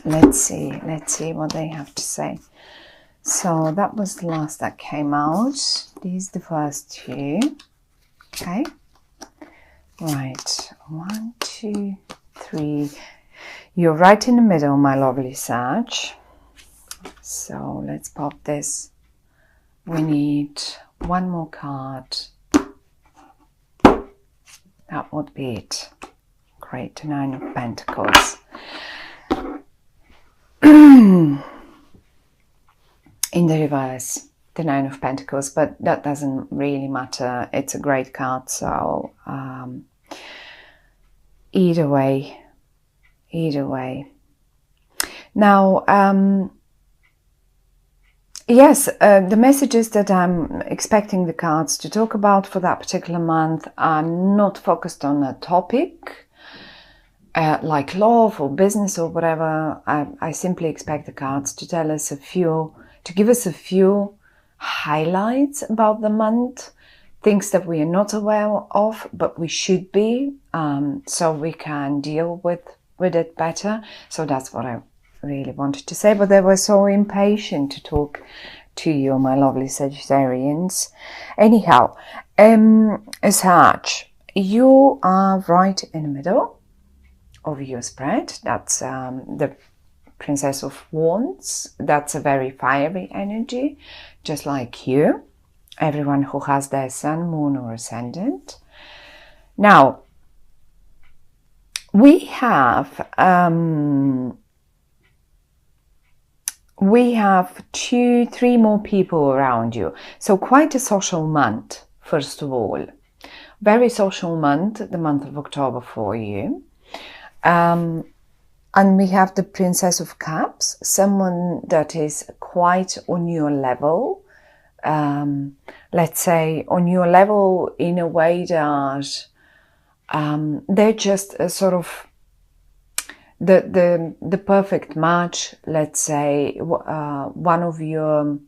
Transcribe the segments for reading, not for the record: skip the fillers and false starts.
Let's see what they have to say. So that was the last that came out. These the first two. Okay. Right. 1, 2, 3. You're right in the middle, my lovely Sag. So let's pop this. We need one more card. That would be it. Great. The 9 of Pentacles. In the reverse, the 9 of Pentacles, but that doesn't really matter. It's a great card, so either way. Now, yes, the messages that I'm expecting the cards to talk about for that particular month are not focused on a topic, like love or business or whatever. I simply expect the cards to tell us to give us a few highlights about the month, things that we are not aware of, but we should be, so we can deal with it better. So that's what I really wanted to say, but they were so impatient to talk to you, my lovely Sagittarians. Anyhow, Sag, you are right in the middle of your spread. That's the Princess of Wands. That's a very fiery energy, just like you, everyone who has their sun, moon or ascendant. Now, we have 2, 3 more people around you. So quite a social month, first of all. Very social month, the month of October for you. And we have the Princess of Cups, someone that is quite on your level. Let's say on your level in a way that they're just a sort of the perfect match. Let's say one of your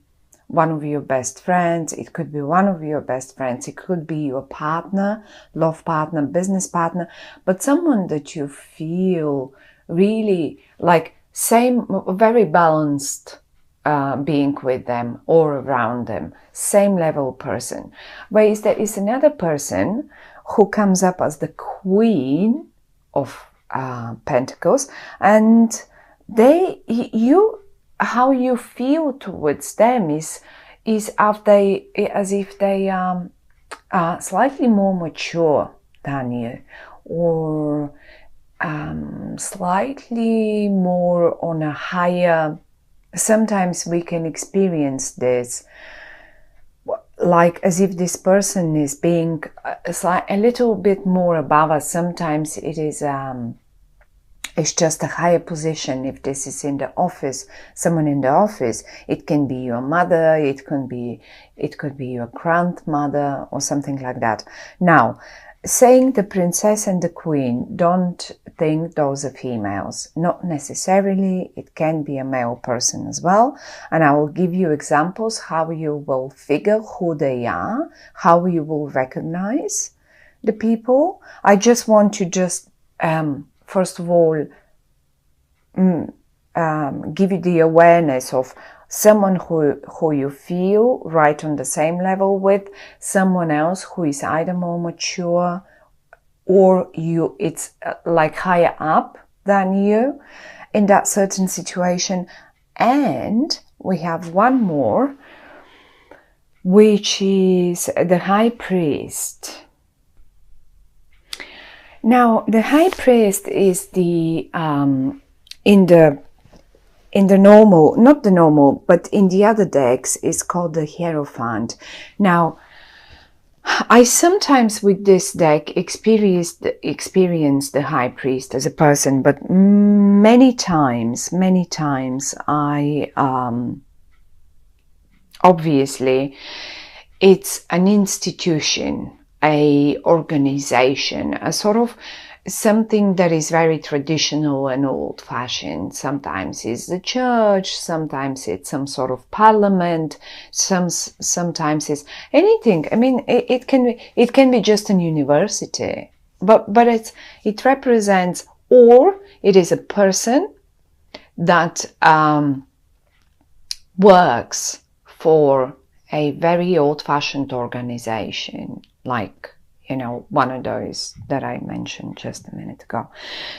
best friends. It could be one of your best friends. It could be your partner, love partner, business partner, but someone that you feel really like very balanced being with them or around them, same level person. Whereas there is another person who comes up as the Queen of Pentacles, and how you feel towards them is as if they are slightly more mature than you, or slightly more on a higher. Sometimes we can experience this like as if this person is being a little bit more above us. Sometimes it is it's just a higher position. If this is in the office, someone in the office, it can be your mother, it could be your grandmother or something like that. Now, saying the princess and the queen, don't think those are females. Not necessarily. It can be a male person as well. And I will give you examples how you will figure who they are, how you will recognize the people. I just want to first of all, give you the awareness of someone who you feel right on the same level with, someone else who is either more mature or it's like higher up than you in that certain situation. And we have one more, which is the High Priest. Now, the High Priest is the in the normal, not the normal, but in the other decks is called the Hierophant. Now, I sometimes with this deck experience the High Priest as a person, but many times I obviously it's an institution, a organization, a sort of something that is very traditional and old-fashioned. Sometimes it's the church, sometimes it's some sort of parliament, sometimes it's anything. I mean, it can be just a university, but it represents, or it is a person that works for a very old-fashioned organization, like, you know, one of those that I mentioned just a minute ago.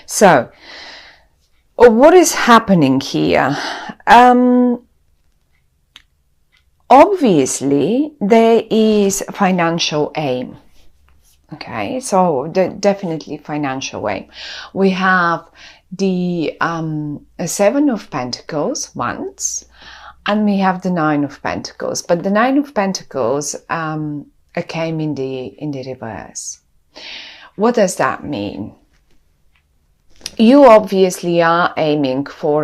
So what is happening here? Obviously there is financial aim. Okay, so definitely financial aim. We have the Seven of Pentacles once, and we have the Nine of Pentacles, but the Nine of Pentacles came in the reverse. What does that mean? You obviously are aiming for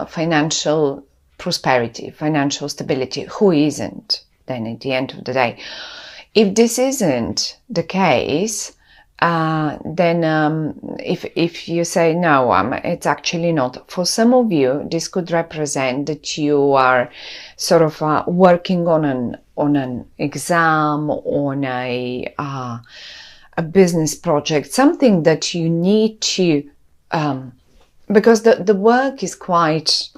financial prosperity, financial stability. Who isn't then at the end of the day? If this isn't the case, then if you say no, it's actually not. For some of you, this could represent that you are sort of working on an exam, on a business project, something that you need to, because the work is quite,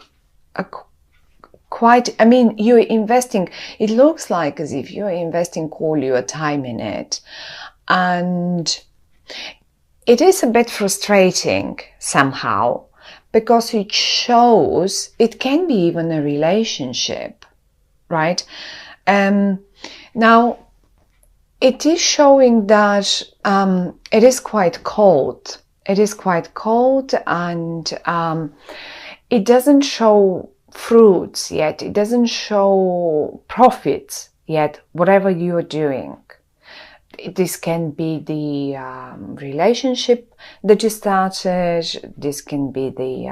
I mean, you're investing, it looks like as if you're investing all your time in it. And it is a bit frustrating somehow, because it shows, it can be even a relationship, right? Now, it is showing that it is quite cold. It is quite cold, and it doesn't show fruits yet. It doesn't show profits yet, whatever you're doing. This can be the relationship that you started. This can be the,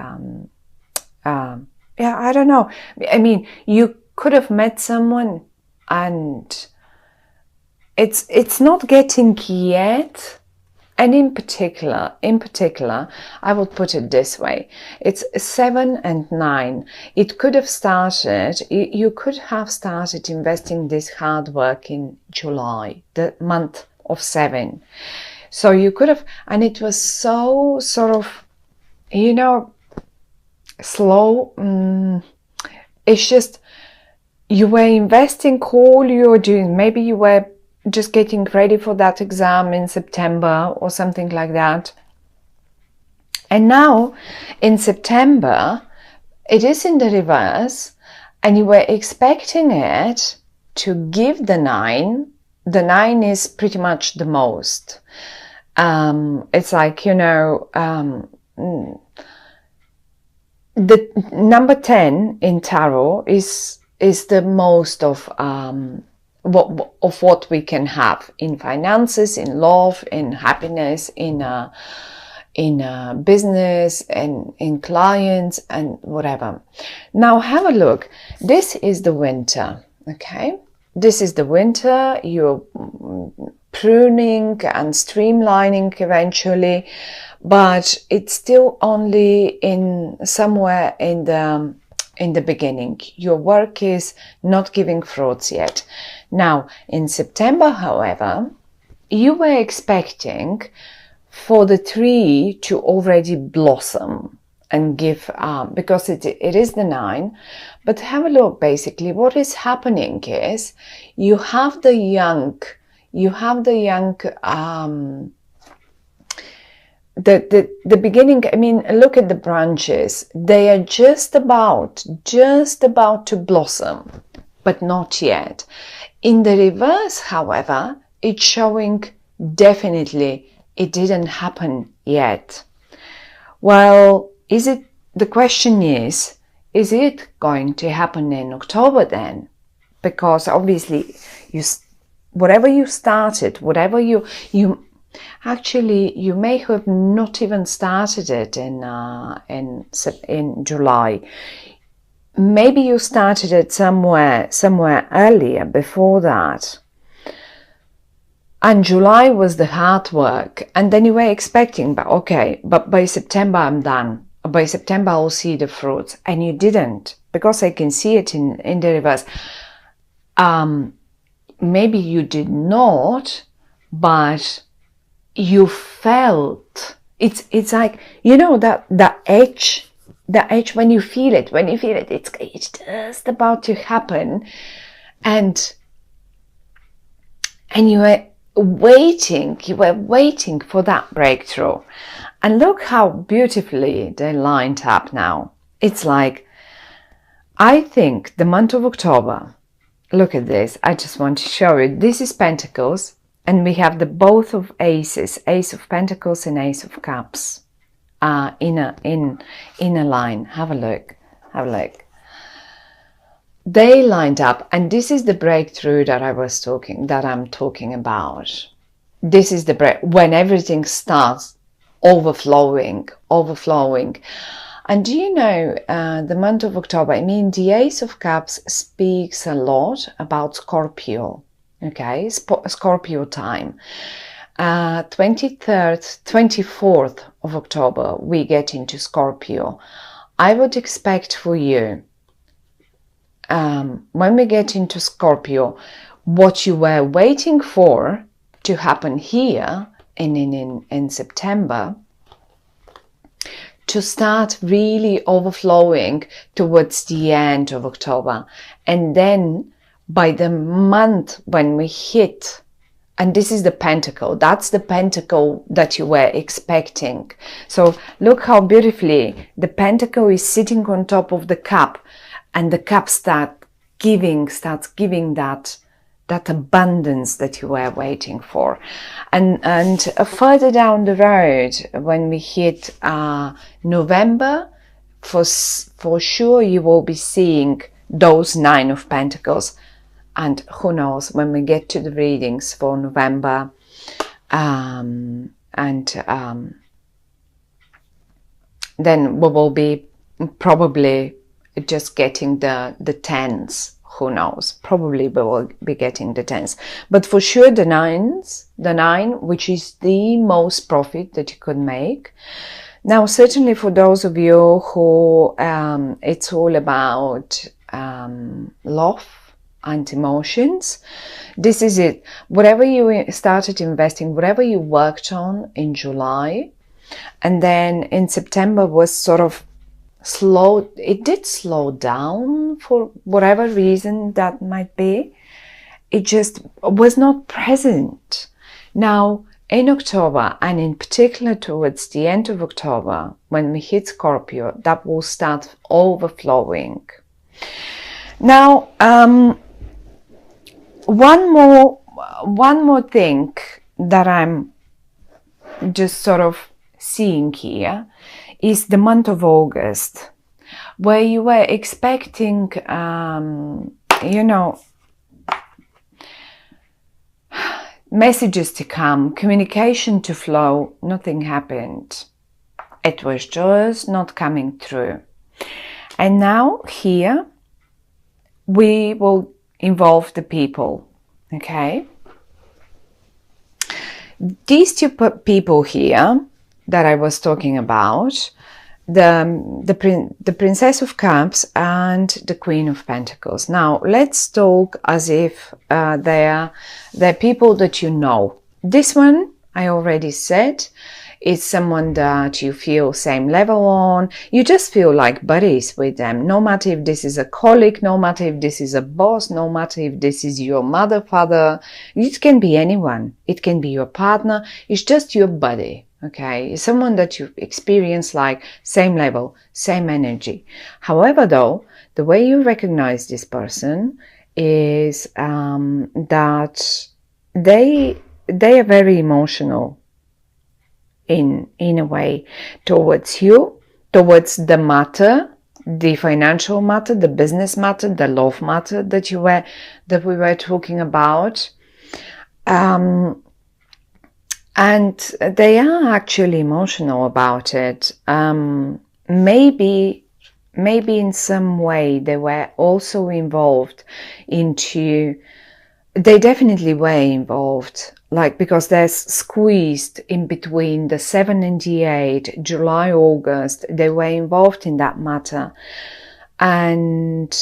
yeah, I don't know. I mean, you could have met someone and it's not getting yet. And in particular, I would put it this way. It's 7 and 9. It could have started, you could have started investing this hard work in July, the month of 7. So you could have, and it was so sort of, you know, slow. It's just, you were investing all you're doing. Maybe you were just getting ready for that exam in September or something like that. And now in September, it is in the reverse, and you were expecting it to give the 9. The 9 is pretty much the most. It's like, you know, the number 10 in tarot is the most of what we can have in finances, in love, in happiness, in business, and in clients, and whatever. Now have a look. This is the winter, okay? This is the winter. You're pruning and streamlining eventually, but it's still only in somewhere in the beginning. Your work is not giving fruits yet. Now, in September, however, you were expecting for the tree to already blossom and give, because it is the 9. But have a look, basically, what is happening is you have the young, the beginning. I mean, look at the branches. They are just about to blossom, but not yet. In the reverse, however, it's showing definitely it didn't happen yet. Well, the question is it going to happen in October then? Because obviously whatever you started, whatever you actually, you may have not even started it in July. Maybe you started it somewhere earlier before that. And July was the hard work. And then you were expecting, but by September I'm done. By September I'll see the fruits. And you didn't, because I can see it in the reverse. Maybe you did not, but you felt, it's like, you know, that edge the edge, when you feel it, it's just about to happen, and you were waiting for that breakthrough. And look how beautifully they lined up now. It's like, I think the month of October, look at this, I just want to show you, this is Pentacles, and we have the both of aces, Ace of Pentacles and Ace of Cups, in a line. Have a look, They lined up, and this is the breakthrough that I'm talking about. This is the break when everything starts overflowing. And do you know, the month of October, I mean, the Ace of Cups speaks a lot about Scorpio, okay, Scorpio time. 23rd, 24th of October, we get into Scorpio. I would expect for you, when we get into Scorpio, what you were waiting for to happen here in September, to start really overflowing towards the end of October. And then by the month when we hit, and this is the Pentacle, that's the Pentacle that you were expecting. So look how beautifully the Pentacle is sitting on top of the cup, and the cup starts giving that abundance that you were waiting for. And further down the road, when we hit November, for sure you will be seeing those 9 of Pentacles. And who knows, when we get to the readings for November, then we will be probably just getting the 10s. Who knows? Probably we will be getting the 10s. But for sure the 9, which is the most profit that you could make. Now, certainly for those of you who it's all about love and emotions, this is it. Whatever you started investing, whatever you worked on in July, and then in September was sort of it did slow down for whatever reason that might be. It just was not present. Now in October, and in particular towards the end of October, when we hit Scorpio, that will start overflowing. Now one more thing that I'm just sort of seeing here is the month of August, where you were expecting, you know, messages to come, communication to flow. Nothing happened. It was just not coming through. And now here we will involve the people, okay? These two people here that I was talking about, the Princess of Cups and the Queen of Pentacles. Now let's talk as if they're people that you know. This one I already said, is someone that you feel same level on. You just feel like buddies with them, no matter if this is a colleague, no matter if this is a boss, no matter if this is your mother, father. It can be anyone. It can be your partner. It's just your buddy. Okay, someone that you experience like same level, same energy. However, though, the way you recognize this person is that they are very emotional in a way towards you, towards the matter, the financial matter, the business matter, the love matter that we were talking about. And they are actually emotional about it. Maybe in some way they were also involved into, they definitely were involved, like, because they're squeezed in between the 7 and the 8, July, August, they were involved in that matter. And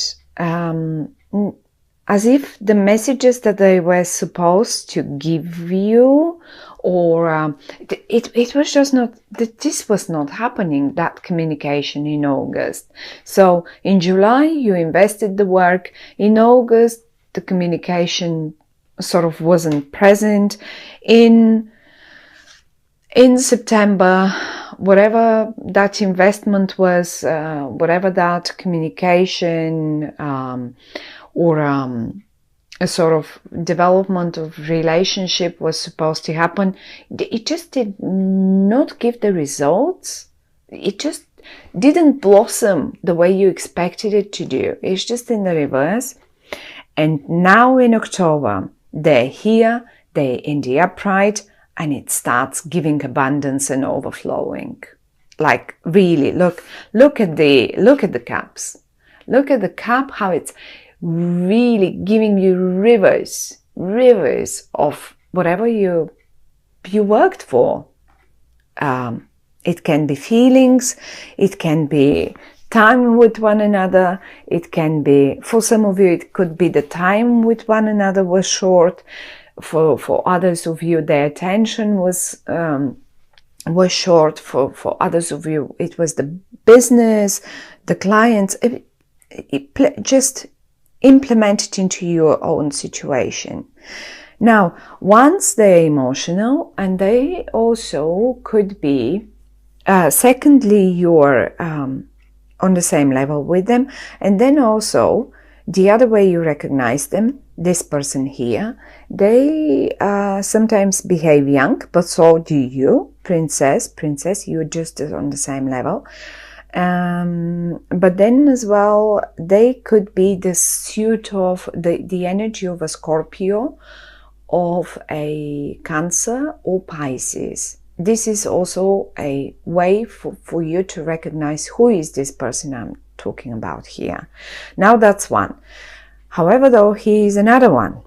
as if the messages that they were supposed to give you or it was just not, this was not happening, that communication in August. So in July you invested the work, in August the communication sort of wasn't present. In September, whatever that investment was, whatever that communication or a sort of development of relationship was supposed to happen, it just did not give the results. It just didn't blossom the way you expected it to do. It's just in the reverse. And now in October, they're here, they're in the upright, and it starts giving abundance and overflowing. Like really, look at the cups. Look at the cup, how it's really giving you rivers of whatever you worked for. It can be feelings, it can be time with one another, it can be, for some of you, it could be the time with one another was short. For others of you, their attention was short. For others of you, it was the business, the clients. Just implement it into your own situation. Now, once they're emotional, and they also could be, secondly, you're on the same level with them, and then also the other way you recognize them, this person here, they sometimes behave young, but so do you, princess, you're just on the same level. But then as well, they could be the suit of the energy of a Scorpio, of a Cancer or Pisces. This is also a way for you to recognize who is this person I'm talking about here. Now that's one. However, though, he is another one.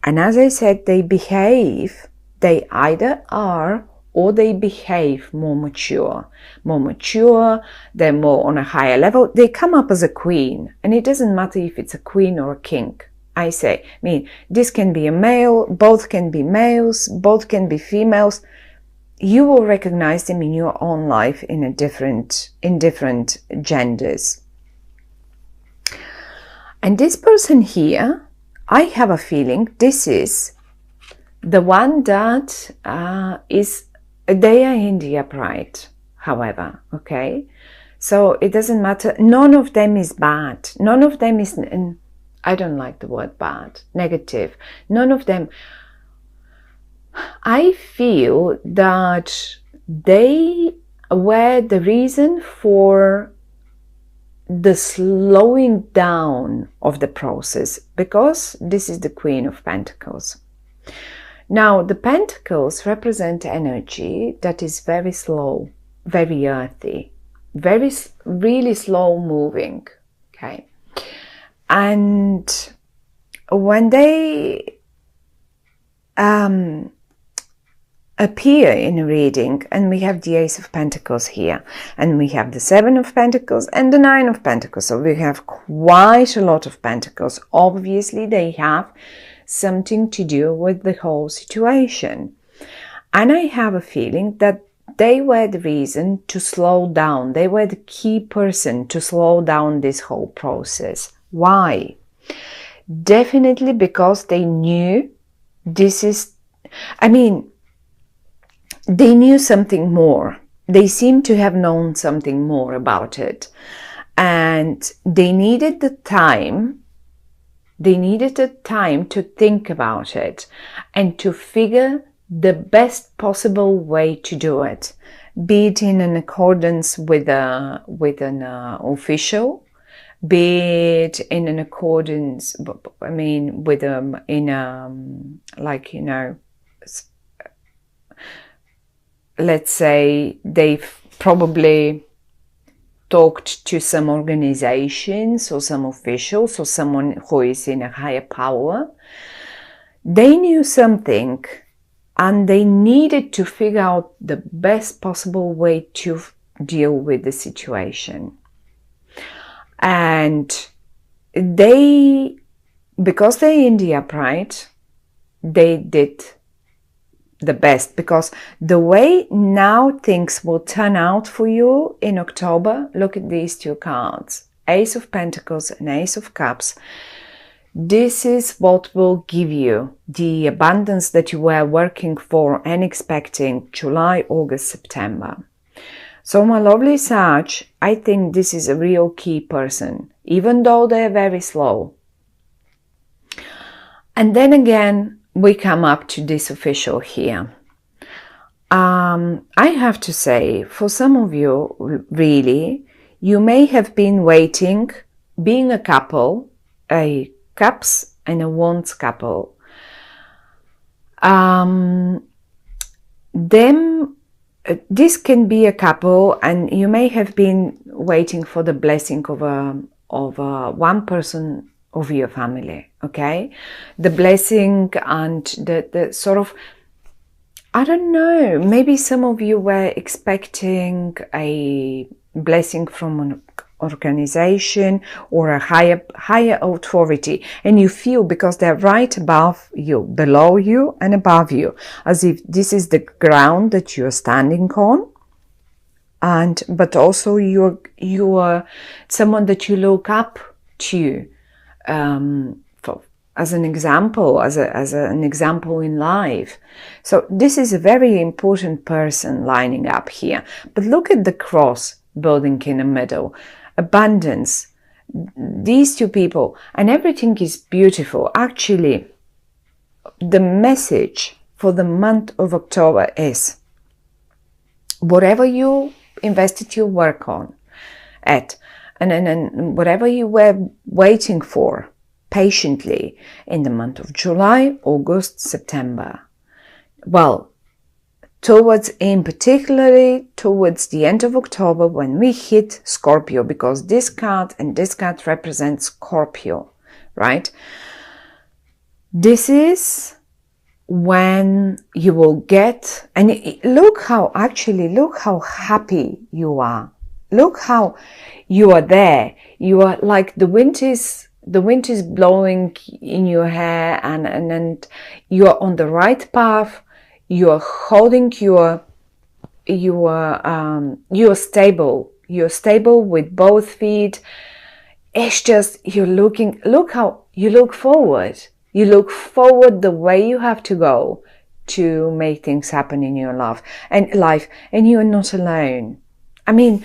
And as I said, they either are or they behave more mature, they're more on a higher level. They come up as a queen, and it doesn't matter if it's a queen or a king. I mean, this can be a male, both can be males, both can be females. You will recognize them in your own life in different genders. And this person here, I have a feeling this is the one that they are in the upright, however, okay? So it doesn't matter. None of them is bad. None of them is, I don't like the word bad, negative. None of them. I feel that they were the reason for the slowing down of the process, because this is the Queen of Pentacles. Now, the Pentacles represent energy that is very slow, very earthy, really slow moving, okay? And when they appear in a reading, and we have the Ace of Pentacles here, and we have the Seven of Pentacles and the Nine of Pentacles, so we have quite a lot of Pentacles. Obviously, they have something to do with the whole situation. And I have a feeling that they were the reason to slow down. They were the key person to slow down this whole process. Why? Definitely because they knew this is, I mean, they knew something more. They seem to have known something more about it. And they needed the time. They needed the time to think about it and to figure the best possible way to do it, be it in an accordance with an official, be it in an accordance, I mean, with like, you know, let's say they've probably talked to some organizations or some officials or someone who is in a higher power. They knew something and they needed to figure out the best possible way to deal with the situation. And they, because they're in the upright, they did the best, because the way now things will turn out for you in October, look at these two cards, Ace of Pentacles and Ace of Cups. This is what will give you the abundance that you were working for and expecting July, August, September. So my lovely Sag, I think this is a real key person, even though they're very slow. And then again, we come up to this official here. I have to say, for some of you, really, you may have been waiting, being a couple, a Cups and a Wands couple. This can be a couple, and you may have been waiting for the blessing of one person of your family, okay? The blessing and the sort of, I don't know, maybe some of you were expecting a blessing from an organization or a higher authority, and you feel, because they're right above you, below you and above you, as if this is the ground that you're standing on, but also you're someone that you look up to, as an example, as an example in life. So this is a very important person lining up here. But look at the cross building in the middle. Abundance. These two people, and everything is beautiful. Actually, the message for the month of October is, whatever you invested your work on and whatever you were waiting for patiently in the month of July, August, September, well, particularly towards the end of October, when we hit Scorpio, because this card and this card represents Scorpio, right? This is when you will get, and look how happy you are. Look how you are there. You are like the wind is blowing in your hair, and you are on the right path. You are holding you're stable. You're stable with both feet. It's just, look how you look forward. You look forward the way you have to go to make things happen in your life, and you're not alone. I mean,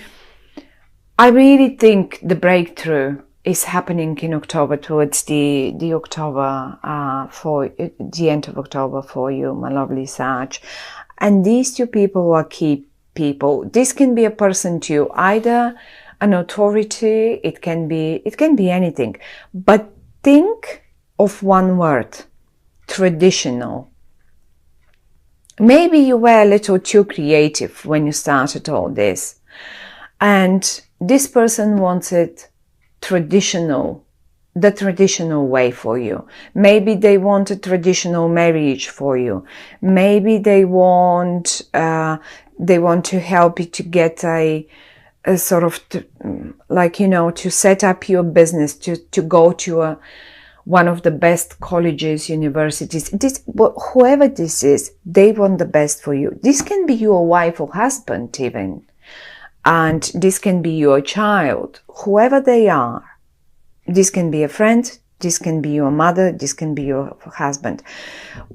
I really think the breakthrough is happening in October, towards the October, for the end of October for you, my lovely Sag. And these two people are key people. This can be a person too, either an authority, it can be anything. But think of one word: traditional. Maybe you were a little too creative when you started all this, and this person wanted the traditional way for you. Maybe they want a traditional marriage for you. Maybe they want to help you to get a sort of, to set up your business, to go to one of the best colleges, universities. Whoever this is, they want the best for you. This can be your wife or husband even. And this can be your child, whoever they are. This can be a friend, this can be your mother, this can be your husband.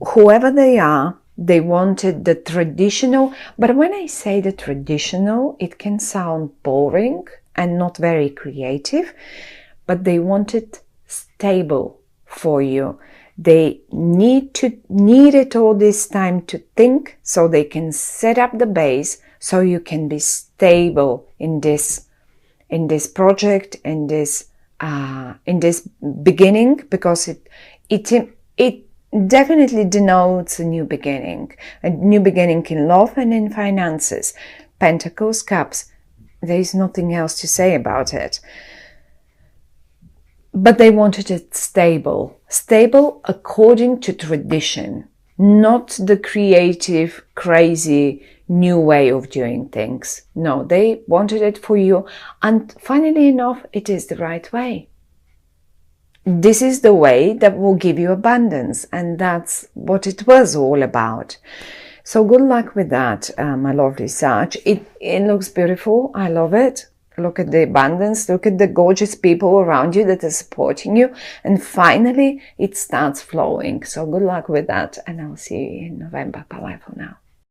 Whoever they are, they wanted the traditional. But when I say the traditional, it can sound boring and not very creative, but they wanted stable for you. They needed all this time to think, so they can set up the base, so you can be stable in this project, in this beginning, because it definitely denotes a new beginning in love and in finances. Pentacles, Cups. There is nothing else to say about it. But they wanted it stable according to tradition, not the creative, crazy, new way of doing things. No, they wanted it for you, and funnily enough, it is the right way. This is the way that will give you abundance, and that's what it was all about. So good luck with that, my lovely Sag. It looks beautiful. I love it. Look at the abundance. Look at the gorgeous people around you that are supporting you. And finally, it starts flowing. So good luck with that. And I'll see you in November. Bye-bye for now.